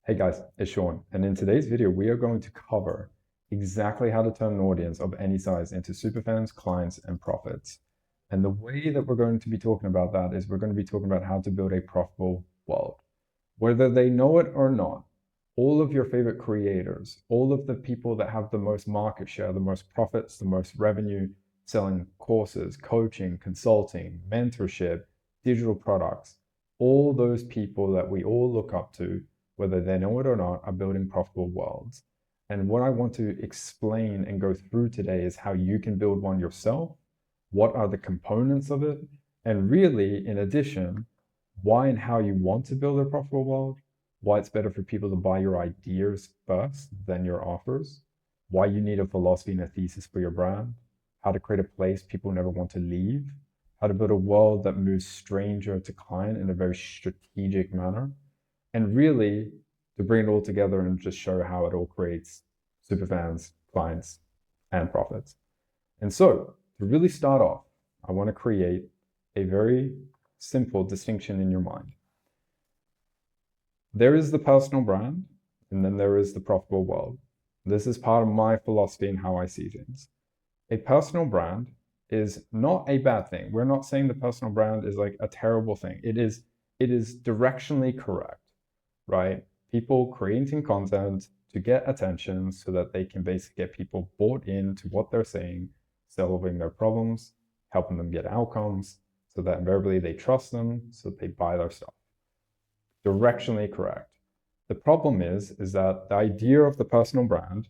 Hey guys, it's Sean, and in today's video, we are going to cover exactly how to turn an audience of any size into superfans, clients, and profits. And the way that we're going to be talking about that is we're going to be talking about how to build a profitable world. Whether they know it or not, all of your favorite creators, all of the people that have the most market share, the most profits, the most revenue, selling courses, coaching, consulting, mentorship, digital products, all those people that we all look up to, whether they know it or not, are building profitable worlds. And what I want to explain and go through today is how you can build one yourself, what are the components of it, and really, in addition, why and how you want to build a profitable world, why it's better for people to buy your ideas first than your offers, why you need a philosophy and a thesis for your brand, how to create a place people never want to leave, how to build a world that moves stranger to client in a very strategic manner, and really to bring it all together and just show how it all creates superfans, clients, and profits. And so to really start off, I want to create a very simple distinction in your mind. There is the personal brand, and then there is the profitable world. This is part of my philosophy and how I see things. A personal brand is not a bad thing. We're not saying the personal brand is like a terrible thing. It is directionally correct, right? People creating content to get attention so that they can basically get people bought into what they're saying, solving their problems, helping them get outcomes, so that invariably they trust them, so that they buy their stuff. Directionally correct. The problem is that the idea of the personal brand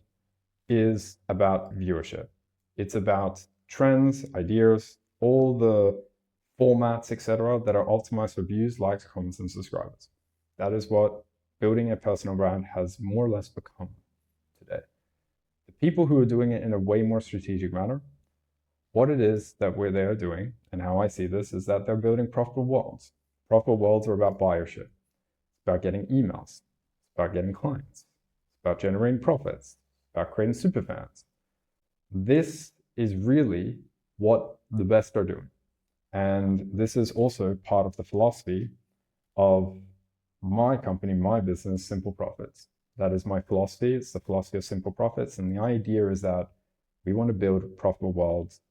is about viewership. It's about trends, ideas, all the formats, etc., that are optimized for views, likes, comments, and subscribers. That is what building a personal brand has more or less become today. The people who are doing it in a way more strategic manner, what it is that they are doing, and how I see this, is that they're building profitable worlds. Profitable worlds are about buyership. It's about getting emails. It's about getting clients. It's about generating profits. It's about creating superfans. This is really what the best are doing. And this is also part of the philosophy of my company, my business, Simple Profits. That is my philosophy. It's the philosophy of simple profits. And the idea is that we want to build profitable worlds,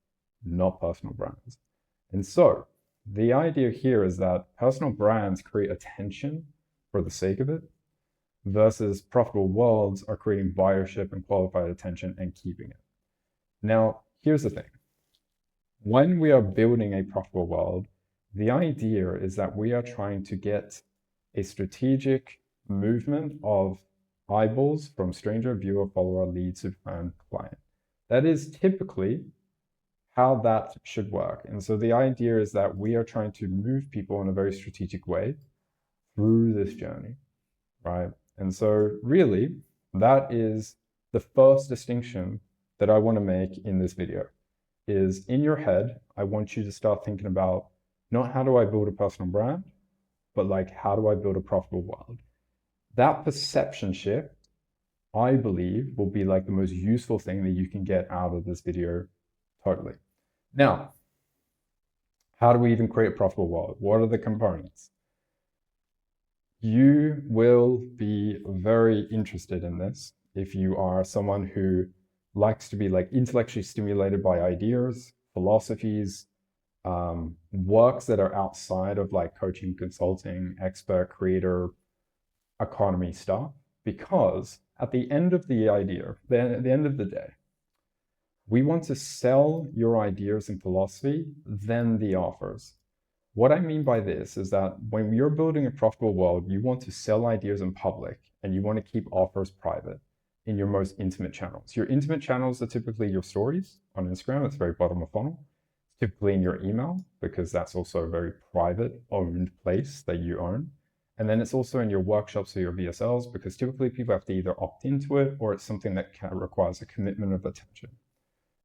not personal brands. And so the idea here is that personal brands create attention for the sake of it, versus profitable worlds are creating buyership and qualified attention and keeping it. Now, here's the thing. When we are building a profitable world, the idea is that we are trying to get a strategic movement of eyeballs from stranger, viewer, follower, lead, superfan, client. That is typically how that should work. And so the idea is that we are trying to move people in a very strategic way through this journey, right? And so really, that is the first distinction that I want to make in this video. Is in your head, I want you to start thinking about not how do I build a personal brand, but like how do I build a profitable world? That perception shift, I believe, will be like the most useful thing that you can get out of this video totally. Now, how do we even create a profitable world? What are the components? You will be very interested in this if you are someone who likes to be like intellectually stimulated by ideas, philosophies, works that are outside of like coaching, consulting, expert, creator, economy stuff. Because at the end of the idea, at the end of the day, we want to sell your ideas and philosophy, then the offers. What I mean by this is that when you're building a profitable world, you want to sell ideas in public and you want to keep offers private in your most intimate channels. Your intimate channels are typically your stories on Instagram. It's very bottom of funnel. It's typically in your email because that's also a very private owned place that you own. And then it's also in your workshops or your VSLs because typically people have to either opt into it or it's something that requires a commitment of attention.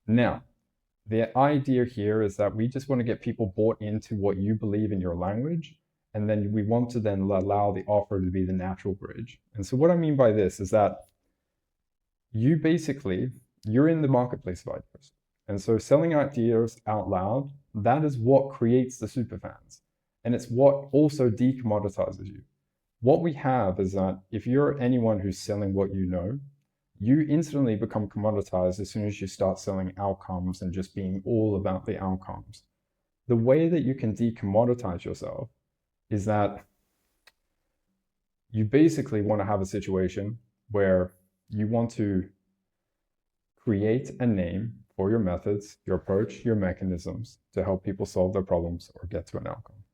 Now, the idea here is that we just want to get people bought into what you believe in your language. And then we want to then allow the offer to be the natural bridge. And so what I mean by this is that you're in the marketplace of ideas. And so selling ideas out loud, that is what creates the superfans. And it's what also decommoditizes you. What we have is that if you're anyone who's selling what you know, you instantly become commoditized as soon as you start selling outcomes and just being all about the outcomes. The way that you can decommoditize yourself is that you basically want to have a situation where you want to create a name for your methods, your approach, your mechanisms to help people solve their problems or get to an outcome,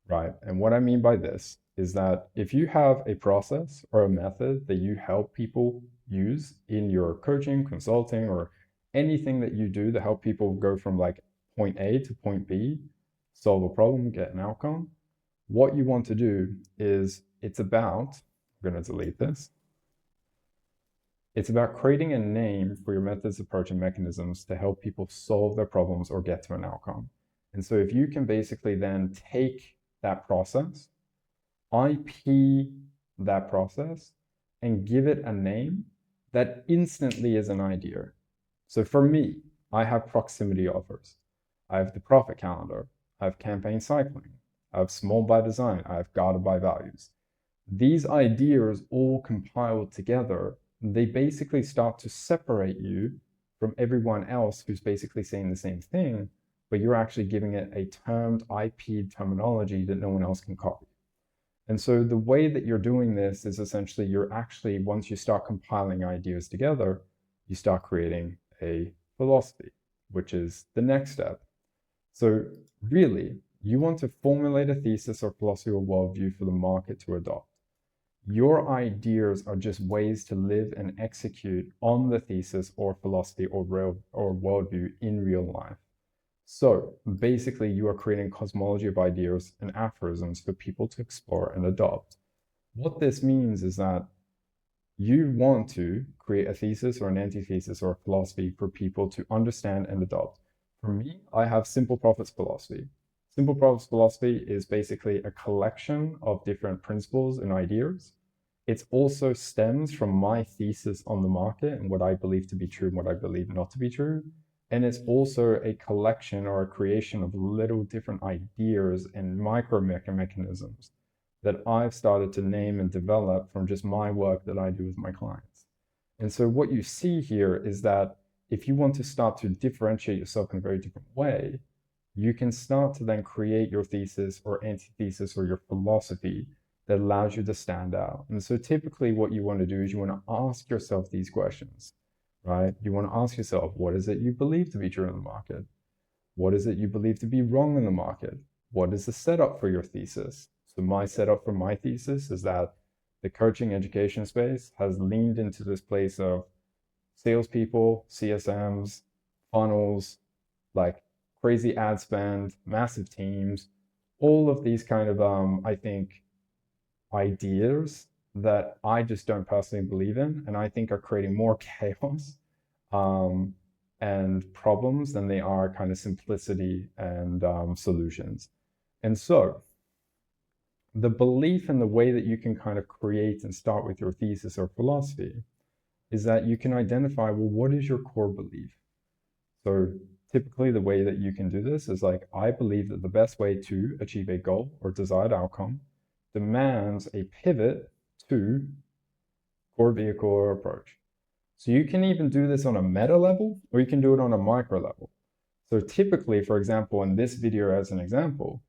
right? And what I mean by this is that if you have a process or a method that you help people use in your coaching, consulting, or anything that you do to help people go from like point A to point B, solve a problem, get an outcome, what you want to do is I'm going to delete this. It's about creating a name for your methods, approach, and mechanisms to help people solve their problems or get to an outcome. And so if you can basically then take that process, IP that process, and give it a name that instantly is an idea. So for me, I have proximity offers. I have the profit calendar. I have campaign cycling. I have small by design. I have guided by values. These ideas all compiled together, they basically start to separate you from everyone else who's basically saying the same thing, but you're actually giving it a termed IP terminology that no one else can copy. And so the way that you're doing this is essentially you're actually, once you start compiling ideas together, you start creating a philosophy, which is the next step. So really, you want to formulate a thesis or philosophy or worldview for the market to adopt. Your ideas are just ways to live and execute on the thesis or philosophy or worldview in real life. So basically, you are creating cosmology of ideas and aphorisms for people to explore and adopt. What this means is that you want to create a thesis or an antithesis or a philosophy for people to understand and adopt. For me, I have Simple Profits philosophy. Simple Profits philosophy is basically a collection of different principles and ideas. It also stems from my thesis on the market and what I believe to be true and what I believe not to be true. And it's also a collection or a creation of little different ideas and micro mechanisms that I've started to name and develop from just my work that I do with my clients. And so what you see here is that if you want to start to differentiate yourself in a very different way, you can start to then create your thesis or antithesis or your philosophy that allows you to stand out. And so typically what you want to do is you want to ask yourself these questions, right? You want to ask yourself, what is it you believe to be true in the market? What is it you believe to be wrong in the market? What is the setup for your thesis? So my setup for my thesis is that the coaching education space has leaned into this place of salespeople, CSMs, funnels, like crazy ad spend, massive teams, all of these kind of, I think, ideas that I just don't personally believe in, and I think are creating more chaos and problems than they are kind of simplicity and solutions. And so the belief and the way that you can kind of create and start with your thesis or philosophy is that you can identify, well, what is your core belief? So typically the way that you can do this is like, I believe that the best way to achieve a goal or desired outcome demands a pivot to core vehicle or approach. So you can even do this on a meta level, or you can do it on a micro level. So typically, for example, in this video as an example,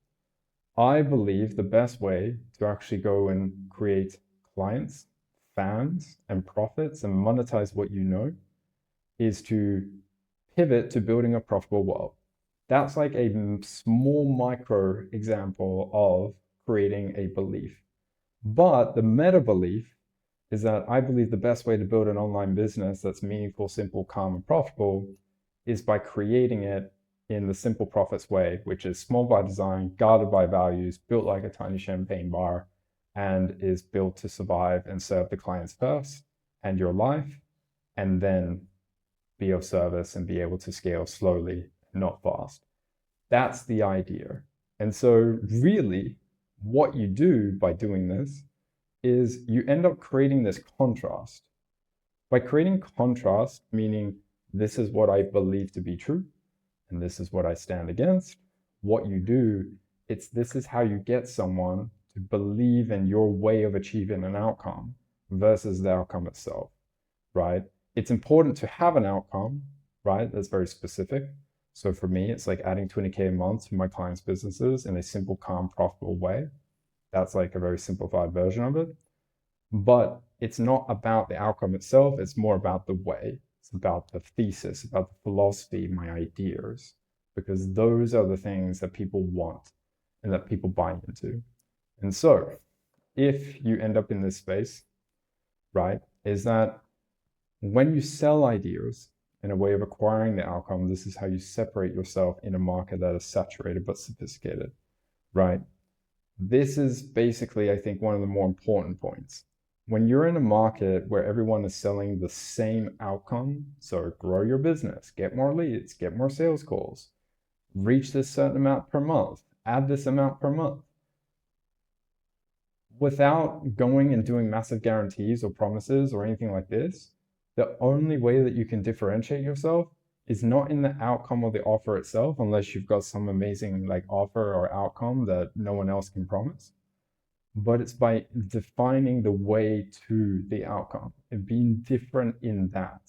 I believe the best way to actually go and create clients, fans, and profits and monetize what you know is to pivot to building a profitable world. That's like a small micro example of creating a belief. But the meta belief is that I believe the best way to build an online business that's meaningful, simple, calm, and profitable is by creating it in the Simple Profits way, which is small by design, guided by values, built like a tiny champagne bar, and is built to survive and serve the clients first and your life, and then be of service and be able to scale slowly, not fast. That's the idea. And so really what you do by doing this is you end up creating this contrast. By creating contrast, meaning this is what I believe to be true, and this is what I stand against, what you do, this is how you get someone to believe in your way of achieving an outcome versus the outcome itself, right? It's important to have an outcome, right? That's very specific. So for me, it's like adding 20K a month to my clients' businesses in a simple, calm, profitable way. That's like a very simplified version of it. But it's not about the outcome itself. It's more about the way. It's about the thesis, about the philosophy, my ideas, because those are the things that people want and that people buy into. And so if you end up in this space, right, is that when you sell ideas in a way of acquiring the outcome, this is how you separate yourself in a market that is saturated but sophisticated, right? This is basically, I think, one of the more important points. When you're in a market where everyone is selling the same outcome, so grow your business, get more leads, get more sales calls, reach this certain amount per month, add this amount per month, without going and doing massive guarantees or promises or anything like this, the only way that you can differentiate yourself is not in the outcome of the offer itself, unless you've got some amazing like offer or outcome that no one else can promise, but it's by defining the way to the outcome and being different in that.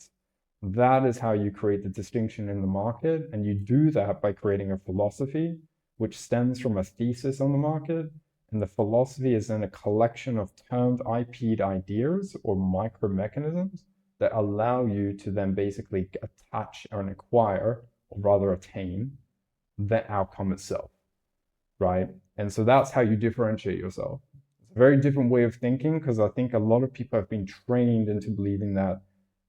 That is how you create the distinction in the market, and you do that by creating a philosophy which stems from a thesis on the market. And the philosophy is then a collection of termed IP'd ideas or micro mechanisms that allow you to then basically attach and acquire, or rather attain, the outcome itself, right? And so that's how you differentiate yourself. It's a very different way of thinking, because I think a lot of people have been trained into believing that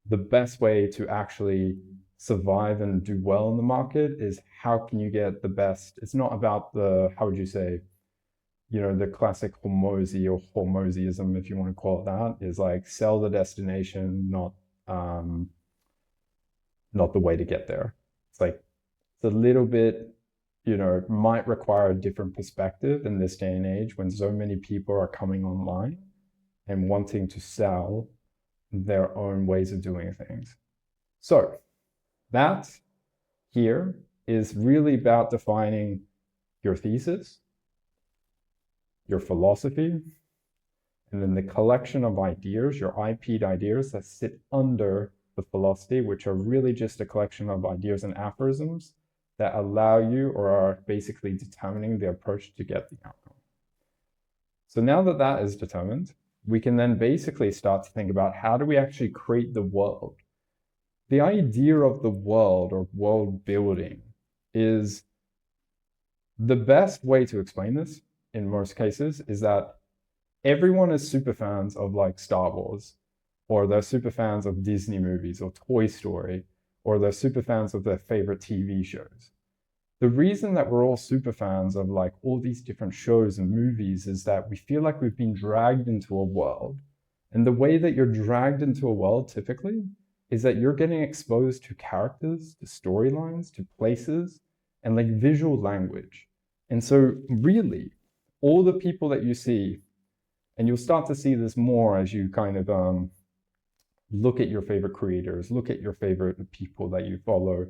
the best way to actually survive and do well in the market is how can you get the best. It's not about the, how would you say, the classic hormozy or hormozyism, if you want to call it that, is like sell the destination, not the way to get there. It's like, it's a little bit, might require a different perspective in this day and age when so many people are coming online and wanting to sell their own ways of doing things. So that here is really about defining your thesis, your philosophy, and then the collection of ideas, your IP'd ideas that sit under the philosophy, which are really just a collection of ideas and aphorisms that allow you, or are basically determining the approach to get the outcome. So now that that is determined, we can then basically start to think about how do we actually create the world. The idea of the world, or world building, is the best way to explain this in most cases is that everyone is super fans of like Star Wars, or they're super fans of Disney movies or Toy Story, or they're super fans of their favorite TV shows. The reason that we're all super fans of like all these different shows and movies is that we feel like we've been dragged into a world. And the way that you're dragged into a world typically is that you're getting exposed to characters, to storylines, to places, and like visual language. And so really, all the people that you see, and you'll start to see this more as you kind of look at your favorite creators, look at your favorite people that you follow,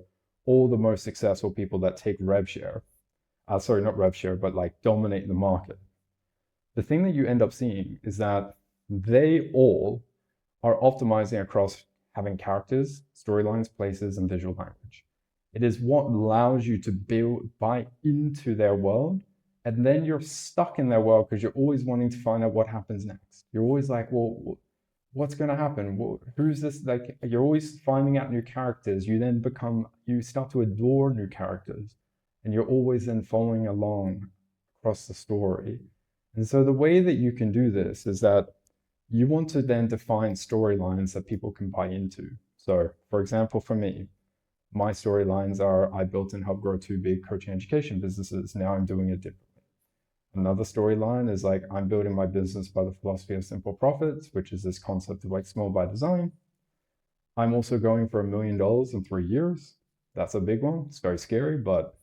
all the most successful people that take rev share, sorry, not rev share, but like dominate the market. The thing that you end up seeing is that they all are optimizing across having characters, storylines, places, and visual language. It is what allows you to buy into their world, and then you're stuck in their world because you're always wanting to find out what happens next. You're always like, well, what's going to happen? Who's this? Like, you're always finding out new characters. You start to adore new characters, and you're always then following along across the story. And so the way that you can do this is that you want to then define storylines that people can buy into. So for example, for me, my storylines are I built and helped grow 2 big coaching education businesses. Now I'm doing it differently. Another storyline is like, I'm building my business by the philosophy of simple profits, which is this concept of like small by design. I'm also going for $1 million in 3 years. That's a big one. It's very scary, but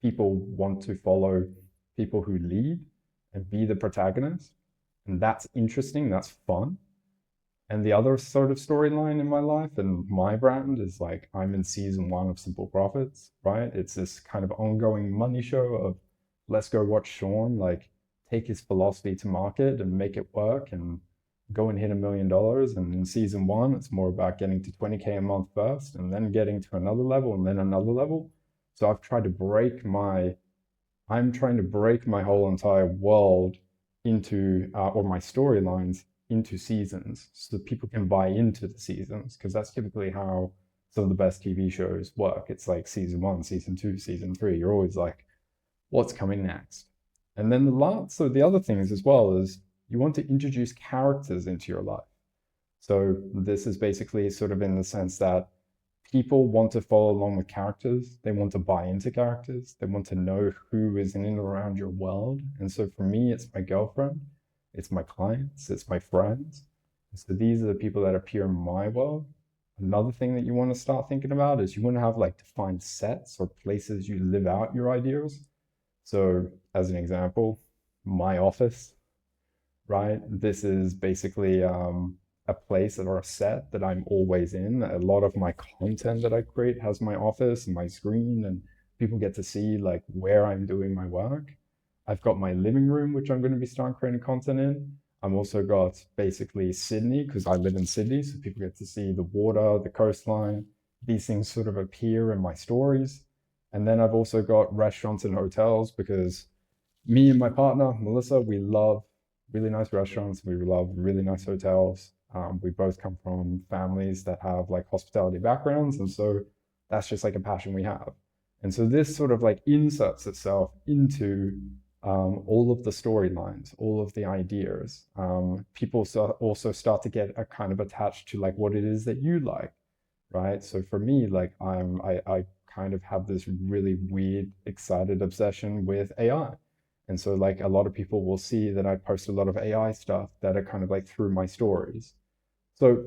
people want to follow people who lead and be the protagonist. And that's interesting. That's fun. And the other sort of storyline in my life and my brand is like, I'm in season 1 of Simple Profits, right? It's this kind of ongoing money show of, let's go watch Sean like take his philosophy to market and make it work and go and hit $1 million. And in season one, it's more about getting to 20K a month first and then getting to another level and then another level. So I'm trying to break my whole entire world into, or my storylines into seasons so that people can buy into the seasons, because that's typically how some of the best TV shows work. It's like season one, season two, season three. You're always like, what's coming next? And then the other things as well is you want to introduce characters into your life. So this is basically sort of in the sense that people want to follow along with characters. They want to buy into characters. They want to know who is in and around your world. And so for me, it's my girlfriend, it's my clients, it's my friends. So these are the people that appear in my world. Another thing that you want to start thinking about is you want to have like defined sets or places you live out your ideas. So as an example, my office, right? This is basically a place or a set that I'm always in. A lot of my content that I create has my office and my screen, and people get to see like where I'm doing my work. I've got my living room, which I'm going to be starting creating content in. I'm also got basically Sydney, because I live in Sydney, so people get to see the water, the coastline. These things sort of appear in my stories. And then I've also got restaurants and hotels, because me and my partner, Melissa, we love really nice restaurants. We love really nice hotels. We both come from families that have like hospitality backgrounds. And so that's just like a passion we have. And so this sort of like inserts itself into all of the storylines, all of the ideas. People also start to get a kind of attached to like what it is that you like, right? So for me, like I kind of have this really weird, excited obsession with AI. And so like a lot of people will see that I post a lot of AI stuff that are kind of like through my stories. So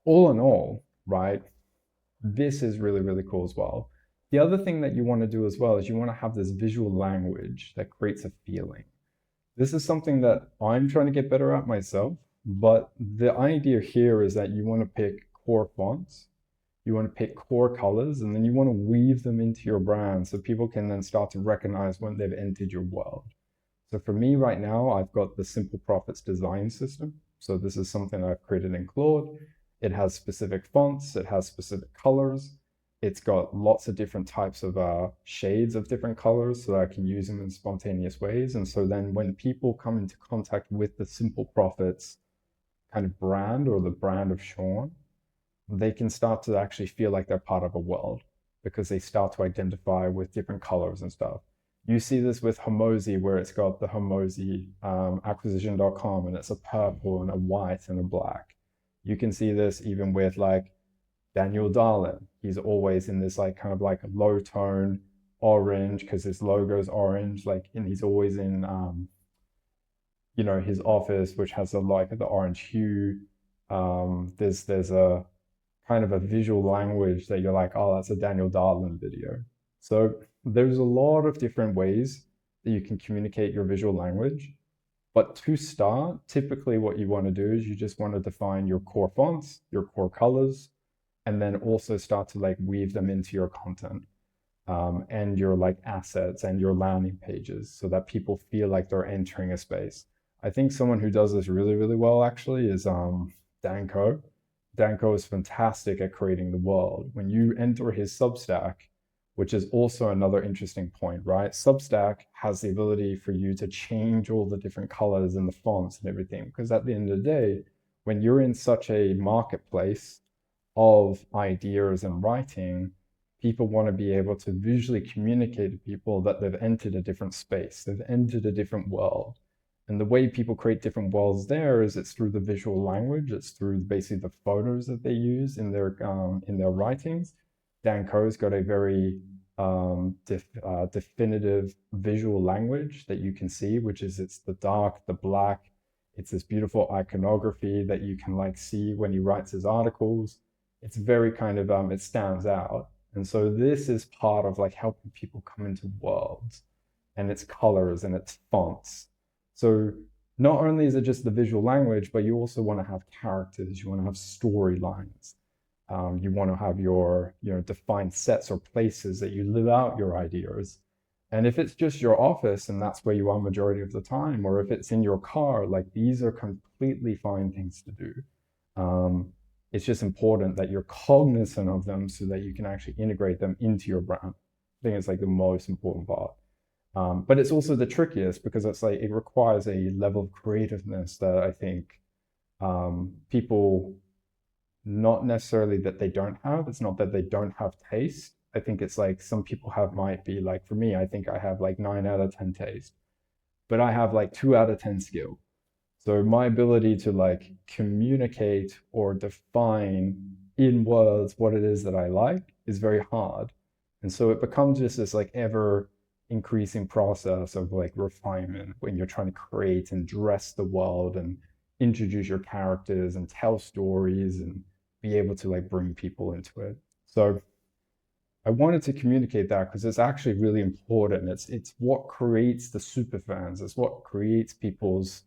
all in all, right, this is really, really cool as well. The other thing that you want to do as well is you want to have this visual language that creates a feeling. This is something that I'm trying to get better at myself, but the idea here is that you want to pick core fonts, you want to pick core colors, and then you want to weave them into your brand so people can then start to recognize when they've entered your world. So for me right now, I've got the Simple Profits design system. So this is something I've created in Claude. It has specific fonts, it has specific colors. It's got lots of different types of shades of different colors so that I can use them in spontaneous ways. And so then when people come into contact with the Simple Profits kind of brand or the brand of Sean, they can start to actually feel like they're part of a world because they start to identify with different colors and stuff. You see this with Hormozi, where it's got the Hormozi acquisition.com, and it's a purple and a white and a black. You can see this even with like Daniel Darlin. He's always in this like kind of like low tone orange because his logo's orange, like, and he's always in his office, which has the orange hue. There's a kind of a visual language that you're like, oh, that's a Daniel Darlin video. So there's a lot of different ways that you can communicate your visual language. But to start, typically what you want to do is you just want to define your core fonts, your core colors, and then also start to like weave them into your content and your like assets and your landing pages so that people feel like they're entering a space. I think someone who does this really, really well actually is Dan Coe. Dan Coe is fantastic at creating the world. When you enter his Substack, which is also another interesting point, right? Substack has the ability for you to change all the different colors and the fonts and everything. Because at the end of the day, when you're in such a marketplace of ideas and writing, people want to be able to visually communicate to people that they've entered a different space, they've entered a different world. And the way people create different worlds there is it's through the visual language, it's through basically the photos that they use in their writings. Dan Coe's got a very definitive visual language that you can see, which is it's the dark, the black. It's this beautiful iconography that you can like see when he writes his articles. It's very kind of it stands out. And so this is part of like helping people come into worlds and its colors and its fonts. So not only is it just the visual language, but you also want to have characters, you want to have storylines. You want to have your defined sets or places that you live out your ideas. And if it's just your office and that's where you are majority of the time, or if it's in your car, like these are completely fine things to do. It's just important that you're cognizant of them so that you can actually integrate them into your brand. I think it's like the most important part. But it's also the trickiest because it's like it requires a level of creativeness that I think people, not necessarily that they don't have, it's not that they don't have taste. I think it's like some people have, might be like, for me, I think I have like 9 out of 10 taste, but I have like 2 out of 10 skill. So my ability to like communicate or define in words what it is that I like is very hard. And so it becomes just this like ever increasing process of like refinement when you're trying to create and dress the world and introduce your characters and tell stories and be able to like bring people into it. So I wanted to communicate that because it's actually really important. It's what creates the super fans. It's what creates people's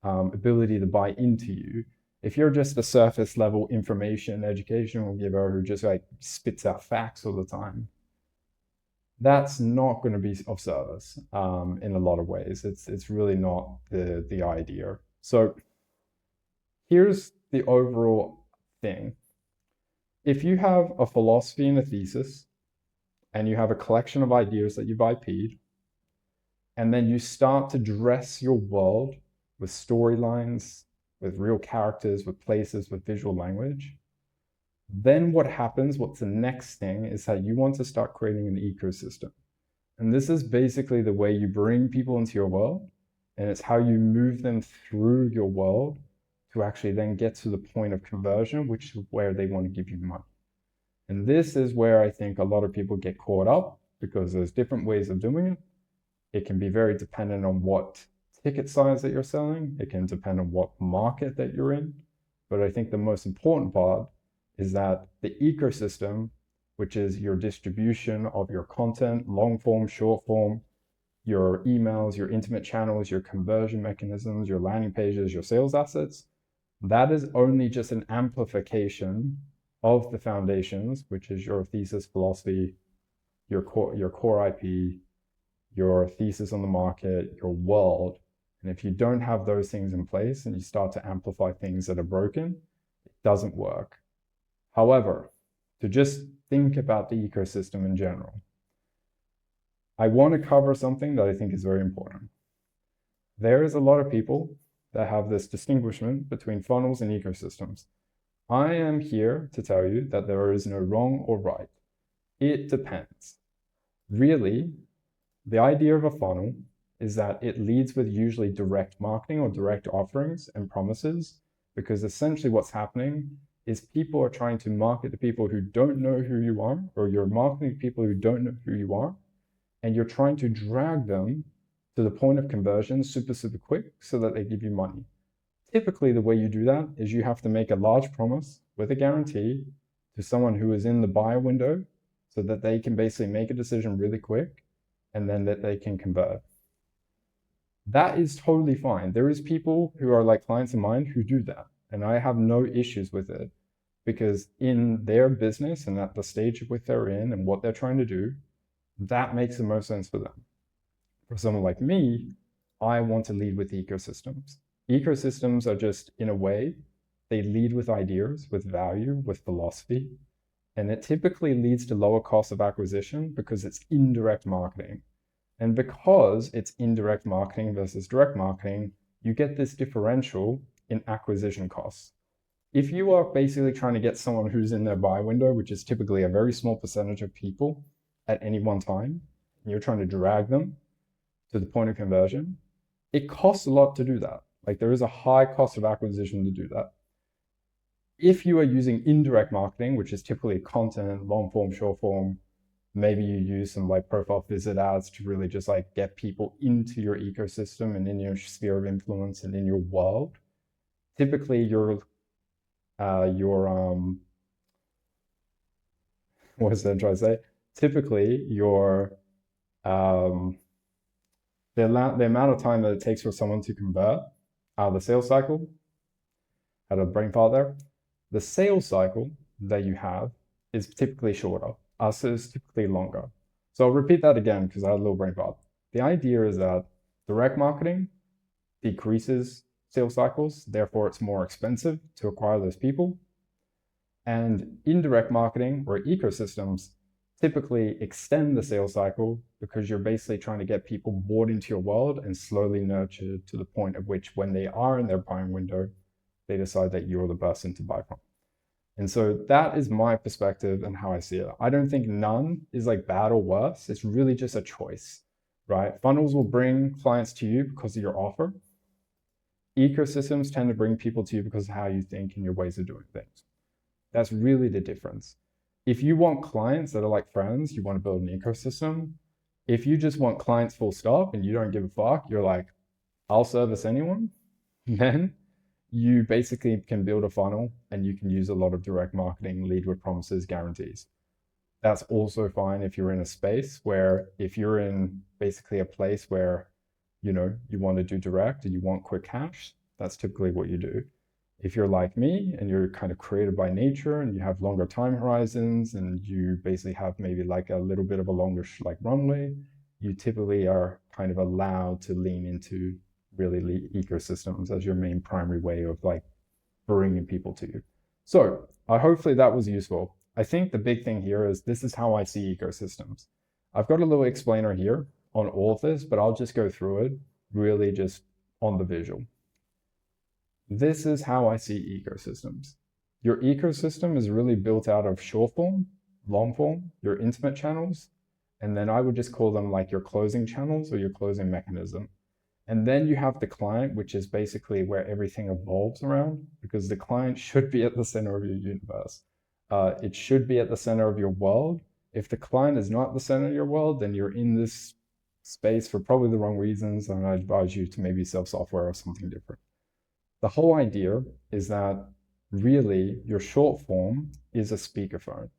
ability to buy into you. If you're just a surface level information educational giver who just like spits out facts all the time, that's not going to be of service in a lot of ways. It's really not the idea. So here's the overall thing. If you have a philosophy and a thesis, and you have a collection of ideas that you've IP'd, and then you start to dress your world with storylines, with real characters, with places, with visual language, then what happens, what's the next thing, is that you want to start creating an ecosystem. And this is basically the way you bring people into your world, and it's how you move them through your world to actually then get to the point of conversion, which is where they want to give you money. And this is where I think a lot of people get caught up because there's different ways of doing it. It can be very dependent on what ticket size that you're selling. It can depend on what market that you're in. But I think the most important part is that the ecosystem, which is your distribution of your content, long form, short form, your emails, your intimate channels, your conversion mechanisms, your landing pages, your sales assets, that is only just an amplification of the foundations, which is your thesis, philosophy, your core IP, your thesis on the market, your world. And if you don't have those things in place and you start to amplify things that are broken, it doesn't work. However, to just think about the ecosystem in general, I want to cover something that I think is very important. There is a lot of people that have this distinguishment between funnels and ecosystems. I am here to tell you that there is no wrong or right. It depends. Really, the idea of a funnel is that it leads with usually direct marketing or direct offerings and promises, because essentially what's happening is people are trying to market to people who don't know who you are, or you're marketing to people who don't know who you are, and you're trying to drag them to the point of conversion super, super quick so that they give you money. Typically, the way you do that is you have to make a large promise with a guarantee to someone who is in the buyer window so that they can basically make a decision really quick and then that they can convert. That is totally fine. There is people who are like clients of mine who do that, and I have no issues with it because in their business and at the stage of which they're in and what they're trying to do, that makes the most sense for them. For someone like me, I want to lead with ecosystems. Ecosystems are just, in a way, they lead with ideas, with value, with philosophy, and it typically leads to lower cost of acquisition because it's indirect marketing. And because it's indirect marketing versus direct marketing, you get this differential in acquisition costs. If you are basically trying to get someone who's in their buy window, which is typically a very small percentage of people at any one time, and you're trying to drag them to the point of conversion, it costs a lot to do that. Like there is a high cost of acquisition to do that. If you are using indirect marketing, which is typically content, long form, short form, maybe you use some like profile visit ads to really just like get people into your ecosystem and in your sphere of influence and in your world. Typically your what was I trying to say? Typically your the amount of time that it takes for someone to convert out of the sales cycle, out of brain fart there, the sales cycle that you have is typically shorter. Us is typically longer. So I'll repeat that again because I had a little brain fart. The idea is that direct marketing decreases sales cycles, therefore it's more expensive to acquire those people. And indirect marketing or ecosystems typically extend the sales cycle because you're basically trying to get people bought into your world and slowly nurtured to the point at which when they are in their buying window, they decide that you're the person to buy from. And so that is my perspective and how I see it. I don't think none is like bad or worse. It's really just a choice, right? Funnels will bring clients to you because of your offer. Ecosystems tend to bring people to you because of how you think and your ways of doing things. That's really the difference. If you want clients that are like friends, you want to build an ecosystem. If you just want clients full stop and you don't give a fuck, you're like, I'll service anyone, then you basically can build a funnel and you can use a lot of direct marketing, lead with promises, guarantees. That's also fine if you're in a space where, if you're in basically a place where, you want to do direct and you want quick cash, that's typically what you do. If you're like me and you're kind of creative by nature and you have longer time horizons and you basically have maybe like a little bit of a longer like runway, you typically are kind of allowed to lean into really ecosystems as your main primary way of like bringing people to you. So hopefully that was useful. I think the big thing here is this is how I see ecosystems. I've got a little explainer here on all of this, but I'll just go through it really just on the visual. This is how I see ecosystems. Your ecosystem is really built out of short form, long form, your intimate channels, and then I would just call them like your closing channels or your closing mechanism. And then you have the client, which is basically where everything evolves around, because the client should be at the center of your universe. It should be at the center of your world. If the client is not at the center of your world, then you're in this space for probably the wrong reasons, and I advise you to maybe sell software or something different. The whole idea is that really your short form is a speakerphone.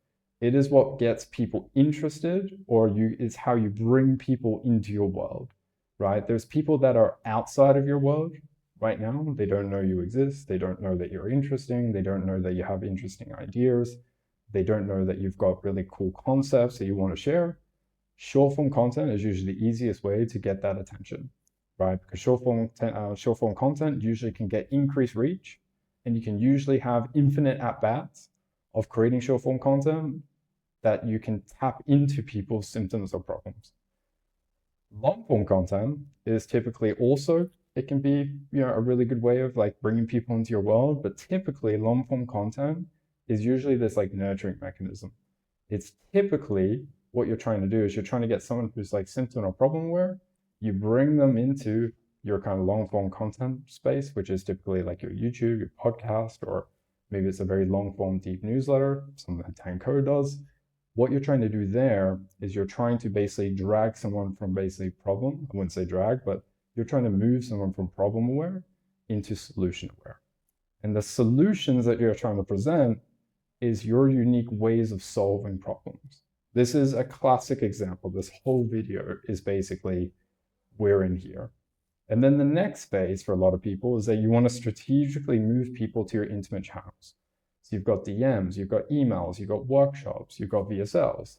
It is what gets people interested, or is how you bring people into your world, right? There's people that are outside of your world right now. They don't know you exist. They don't know that you're interesting. They don't know that you have interesting ideas. They don't know that you've got really cool concepts that you want to share. Short form content is usually the easiest way to get that attention, right? Because short form content usually can get increased reach, and you can usually have infinite at-bats of creating short form content that you can tap into people's symptoms or problems. Long form content is typically also, it can be a really good way of like bringing people into your world, but typically long form content is usually this like nurturing mechanism. It's typically what you're trying to do is you're trying to get someone who's like symptom or problem aware, you bring them into your kind of long form content space, which is typically like your YouTube, your podcast, or maybe it's a very long form deep newsletter, something that Tanko does. What you're trying to do there is you're trying to basically drag someone from basically problem. I wouldn't say drag, but you're trying to move someone from problem aware into solution aware. And the solutions that you're trying to present is your unique ways of solving problems. This is a classic example. This whole video is basically, we're in here. And then the next phase for a lot of people is that you want to strategically move people to your intimate channels. So you've got DMs, you've got emails, you've got workshops, you've got VSLs.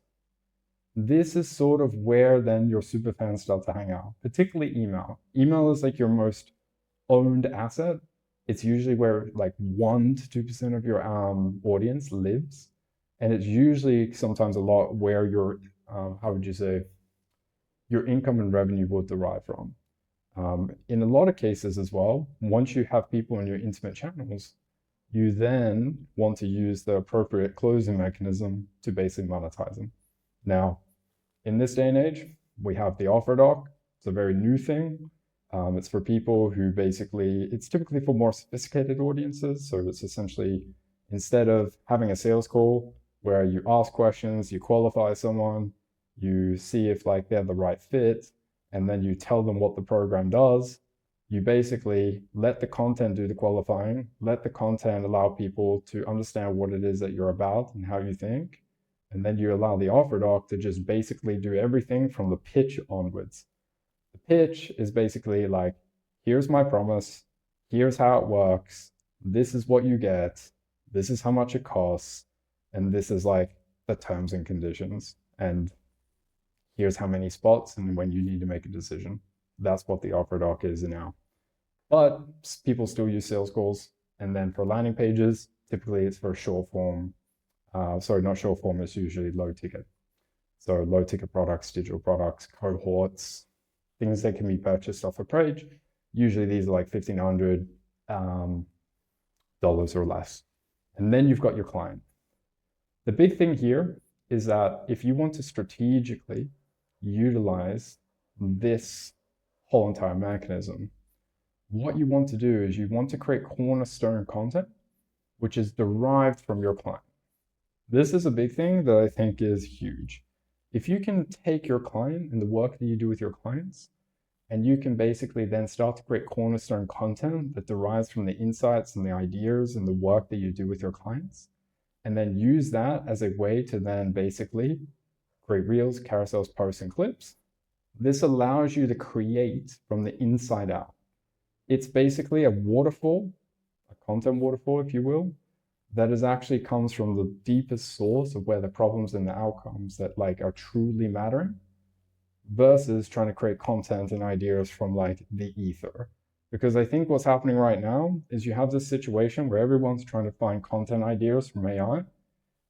This is sort of where then your super fans start to hang out, particularly email. Email is like your most owned asset. It's usually where like 1 to 2% of your audience lives. And it's usually sometimes a lot where your, how would you say, your income and revenue will derive from. In a lot of cases as well, once you have people in your intimate channels, you then want to use the appropriate closing mechanism to basically monetize them. Now, in this day and age, we have the offer doc. It's a very new thing. It's for people who basically, it's typically for more sophisticated audiences. So it's essentially, instead of having a sales call where you ask questions, you qualify someone, you see if like they're the right fit, and then you tell them what the program does, you basically let the content do the qualifying, let the content allow people to understand what it is that you're about and how you think, and then you allow the offer doc to just basically do everything from the pitch onwards. The pitch is basically like, here's my promise, here's how it works, this is what you get, this is how much it costs, and this is like the terms and conditions. And Here's how many spots and when you need to make a decision. That's what the offer doc is now. But people still use sales calls. And then for landing pages, typically it's for short form. Sorry, not short form, it's usually low ticket. So low ticket products, digital products, cohorts, things that can be purchased off a page. Usually these are like $1,500 or less. And then you've got your client. The big thing here is that if you want to strategically utilize this whole entire mechanism, what you want to do is you want to create cornerstone content, which is derived from your client. This is a big thing that I think is huge. If you can take your client and the work that you do with your clients, and you can basically then start to create cornerstone content that derives from the insights and the ideas and the work that you do with your clients, and then use that as a way to then basically create reels, carousels, posts, and clips. This allows you to create from the inside out. It's basically a waterfall, a content waterfall, if you will, that is actually comes from the deepest source of where the problems and the outcomes that like are truly mattering, versus trying to create content and ideas from like the ether. Because I think what's happening right now is you have this situation where everyone's trying to find content ideas from AI,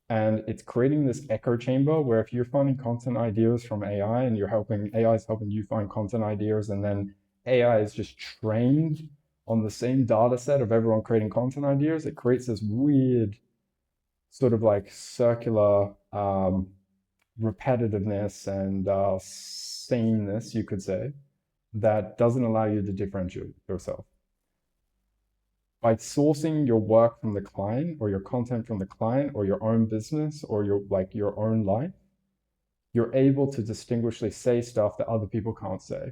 and it's creating this echo chamber where if you're finding content ideas from AI and AI is helping you find content ideas, and then AI is just trained on the same data set of everyone creating content ideas, it creates this weird sort of like circular repetitiveness and sameness, you could say, that doesn't allow you to differentiate yourself. By sourcing your work from the client or your content from the client or your own business or your own life, you're able to distinguishingly say stuff that other people can't say.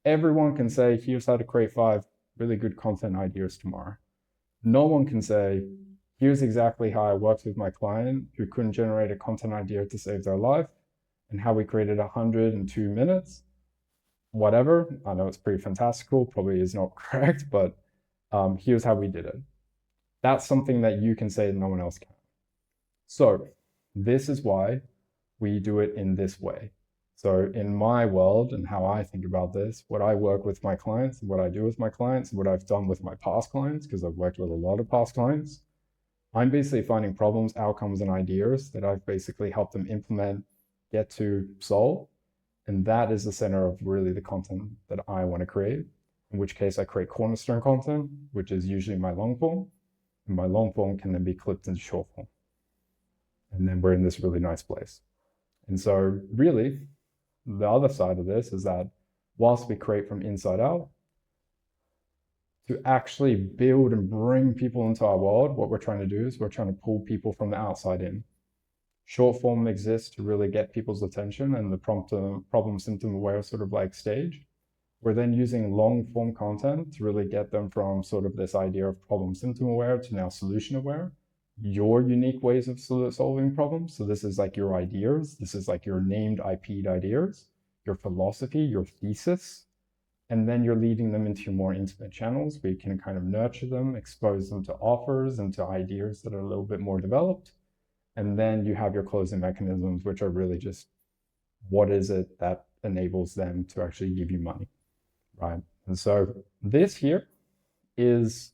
Everyone can say, here's how to create 5 really good content ideas tomorrow. No one can say, here's exactly how I worked with my client who couldn't generate a content idea to save their life and how we created 102 minutes. Whatever. I know it's pretty fantastical, probably is not correct, but here's how we did it. That's something that you can say that no one else can. So this is why we do it in this way. So in my world and how I think about this, what I work with my clients, what I do with my clients, what I've done with my past clients, because I've worked with a lot of past clients, I'm basically finding problems, outcomes, and ideas that I've basically helped them implement, get to solve. And that is the center of really the content that I want to create, in which case I create cornerstone content, which is usually my long form. And my long form can then be clipped into short form. And then we're in this really nice place. And so really, the other side of this is that whilst we create from inside out, to actually build and bring people into our world, what we're trying to do is we're trying to pull people from the outside in. Short form exists to really get people's attention and the problem symptom aware sort of like stage. We're then using long form content to really get them from sort of this idea of problem symptom aware to now solution aware, your unique ways of solving problems. So this is like your ideas. This is like your named IP'd ideas, your philosophy, your thesis. And then you're leading them into more intimate channels where you can kind of nurture them, expose them to offers and to ideas that are a little bit more developed. And then you have your closing mechanisms, which are really just what is it that enables them to actually give you money, right? And so this here is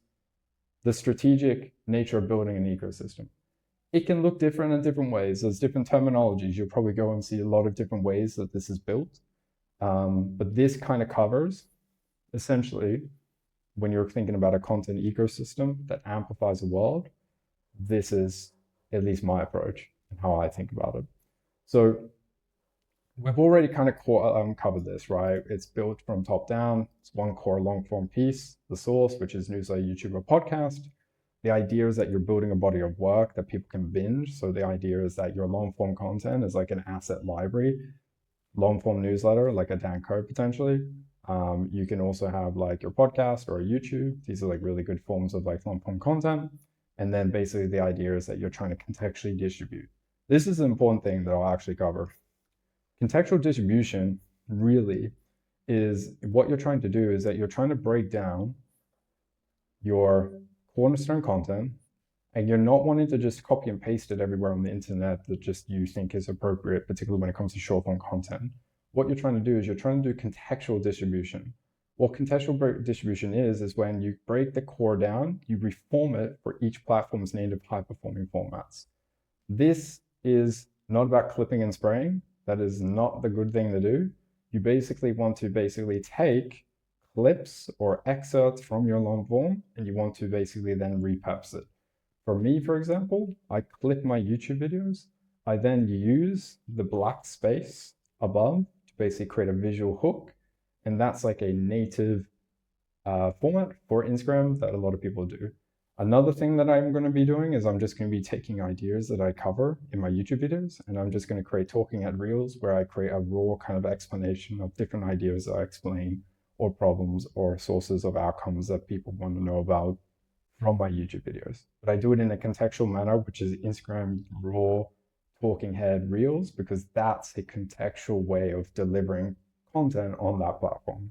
the strategic nature of building an ecosystem. It can look different in different ways. There's different terminologies. You'll probably go and see a lot of different ways that this is built. But this kind of covers, essentially, when you're thinking about a content ecosystem that amplifies the world, this is at least my approach and how I think about it. So we've already kind of covered this, right? It's built from top down. It's one core long form piece, the source, which is newsletter, YouTube, or podcast. The idea is that you're building a body of work that people can binge. So the idea is that your long form content is like an asset library, long form newsletter, like a Dan Code potentially. You can also have like your podcast or a YouTube. These are like really good forms of like long form content. And then basically the idea is that you're trying to contextually distribute. This is an important thing that I'll actually cover. Contextual distribution really is what you're trying to do is that you're trying to break down your cornerstone content and you're not wanting to just copy and paste it everywhere on the internet that just you think is appropriate, particularly when it comes to short form content. What you're trying to do is you're trying to do contextual distribution. What contextual distribution is when you break the core down, you reform it for each platform's native high-performing formats. This is not about clipping and spraying. That is not the good thing to do. You basically want to take clips or excerpts from your long form, and you want to basically then repurpose it. For me, for example, I clip my YouTube videos. I then use the black space above to basically create a visual hook. And that's like a native format for Instagram that a lot of people do. Another thing that I'm going to be doing is I'm just going to be taking ideas that I cover in my YouTube videos, and I'm just going to create talking head reels where I create a raw kind of explanation of different ideas that I explain, or problems or sources of outcomes that people want to know about from my YouTube videos. But I do it in a contextual manner, which is Instagram raw talking head reels, because that's a contextual way of delivering content on that platform.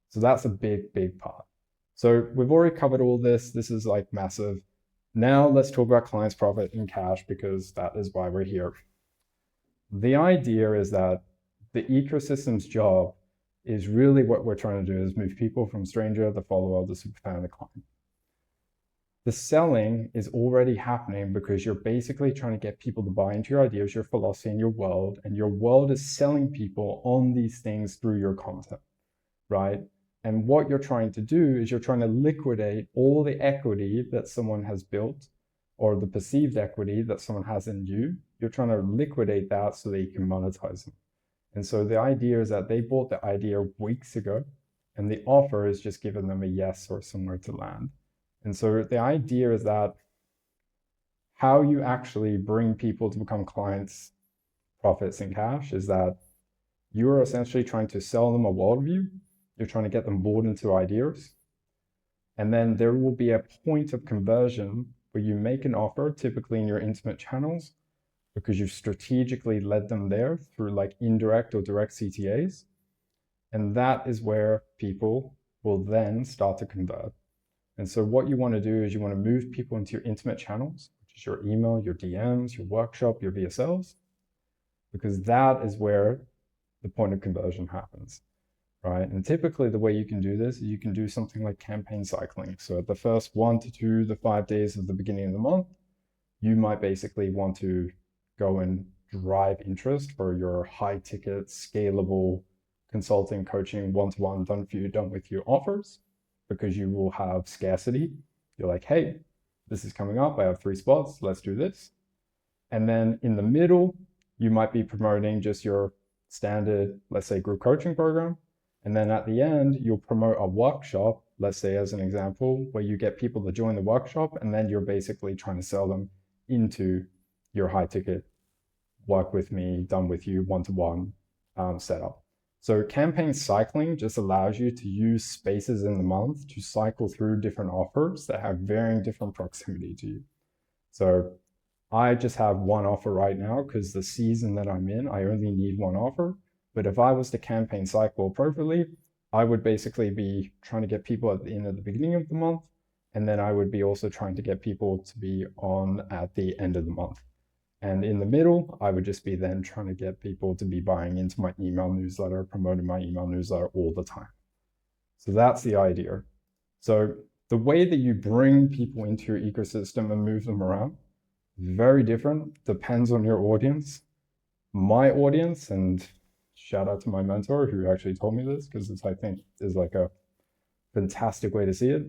So that's a big, big part. So we've already covered all this. This is like massive. Now let's talk about clients' profit and cash, because that is why we're here. The idea is that the ecosystem's job is really what we're trying to do is move people from stranger, the follower, the superfan, the client. The selling is already happening because you're basically trying to get people to buy into your ideas, your philosophy, and your world is selling people on these things through your content, right? And what you're trying to do is you're trying to liquidate all the equity that someone has built, or the perceived equity that someone has in you. You're trying to liquidate that so that you can monetize them. And so the idea is that they bought the idea weeks ago, and the offer is just giving them a yes or somewhere to land. And so the idea is that how you actually bring people to become clients, profits, and cash is that you are essentially trying to sell them a worldview. You're trying to get them bought into ideas. And then there will be a point of conversion where you make an offer, typically in your intimate channels, because you've strategically led them there through like indirect or direct CTAs. And that is where people will then start to convert. And so what you want to do is you want to move people into your intimate channels, which is your email, your DMs, your workshop, your VSLs, because that is where the point of conversion happens, right? And typically the way you can do this is you can do something like campaign cycling. So at the first 1 to 5 days of the beginning of the month, you might basically want to go and drive interest for your high ticket, scalable consulting, coaching, one-to-one, done for you, done with you offers, because you will have scarcity. You're like, hey, this is coming up. I have 3 spots. Let's do this. And then in the middle, you might be promoting just your standard, let's say, group coaching program. And then at the end, you'll promote a workshop, let's say as an example, where you get people to join the workshop, and then you're basically trying to sell them into your high ticket, work with me, done with you, one-to-one setup. So campaign cycling just allows you to use spaces in the month to cycle through different offers that have varying different proximity to you. So I just have one offer right now because the season that I'm in, I only need one offer. But if I was to campaign cycle appropriately, I would basically be trying to get people at the end of the beginning of the month. And then I would be also trying to get people to be on at the end of the month. And in the middle, I would just be then trying to get people to be buying into my email newsletter, promoting my email newsletter all the time. So that's the idea. So the way that you bring people into your ecosystem and move them around, very different, depends on your audience. My audience, and shout out to my mentor who actually told me this, because this I think is like a fantastic way to see it.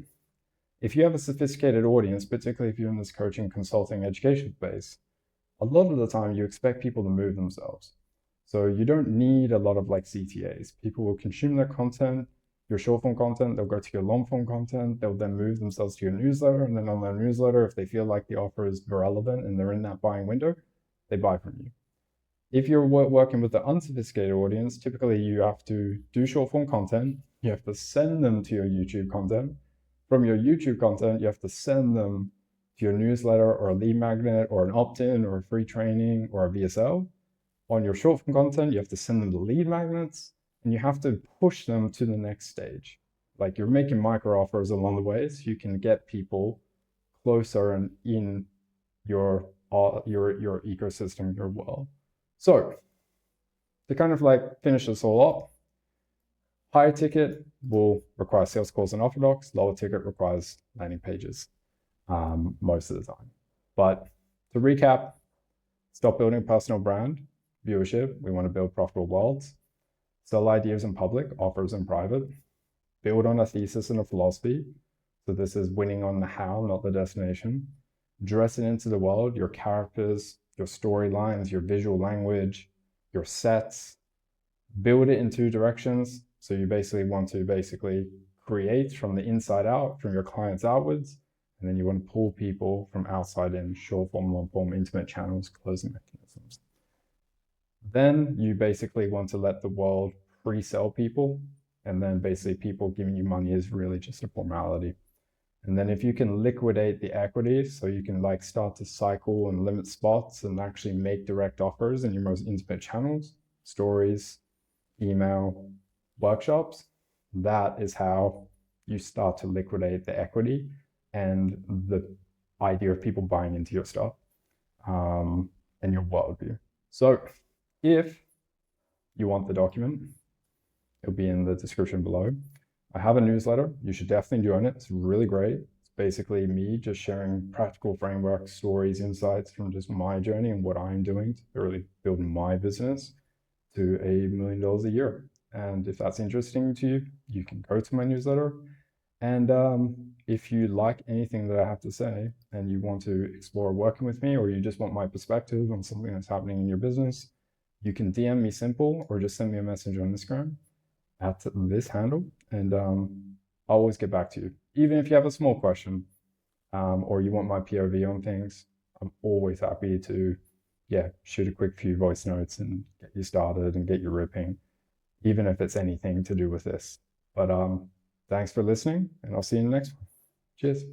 If you have a sophisticated audience, particularly if you're in this coaching, consulting, education space, a lot of the time you expect people to move themselves. So you don't need a lot of like CTAs. People will consume their content, your short form content, they'll go to your long form content, they'll then move themselves to your newsletter, and then on their newsletter, if they feel like the offer is relevant and they're in that buying window, they buy from you. If you're working with the unsophisticated audience, typically you have to do short form content, you have to send them to your YouTube content. From your YouTube content, you have to send them to your newsletter or a lead magnet or an opt-in or a free training or a VSL. On your short form content, you have to send them the lead magnets, and you have to push them to the next stage. Like you're making micro offers along the way so you can get people closer and in your ecosystem, your world. So to kind of like finish this all up, higher ticket will require sales calls and offer docs. Lower ticket requires landing pages most of the time. But to recap, stop building personal brand viewership. We want to build profitable worlds. Sell ideas in public, offers in private. Build on a thesis and a philosophy. So this is winning on the how, not the destination. Dress it into the world, your characters, your storylines, your visual language, your sets. Build it in two directions. So you basically want to create from the inside out, from your clients outwards, and then you want to pull people from outside in, short form, long form, intimate channels, closing mechanisms. Then you basically want to let the world pre-sell people, and then basically people giving you money is really just a formality. And then if you can liquidate the equity, so you can like start to cycle and limit spots and actually make direct offers in your most intimate channels, stories, email, workshops, that is how you start to liquidate the equity and the idea of people buying into your stuff and your worldview. So if you want the document, it'll be in the description below. I have a newsletter. You should definitely join it. It's really great. It's basically me just sharing practical frameworks, stories, insights from just my journey and what I'm doing to really build my business to $1 million a year. And if that's interesting to you, you can go to my newsletter. And if you like anything that I have to say and you want to explore working with me, or you just want my perspective on something that's happening in your business, you can DM me simple or just send me a message on Instagram at this handle, and I'll always get back to you. Even if you have a small question or you want my POV on things, I'm always happy to shoot a quick few voice notes and get you started and get you ripping, even if it's anything to do with this. But thanks for listening, and I'll see you in the next one. Cheers.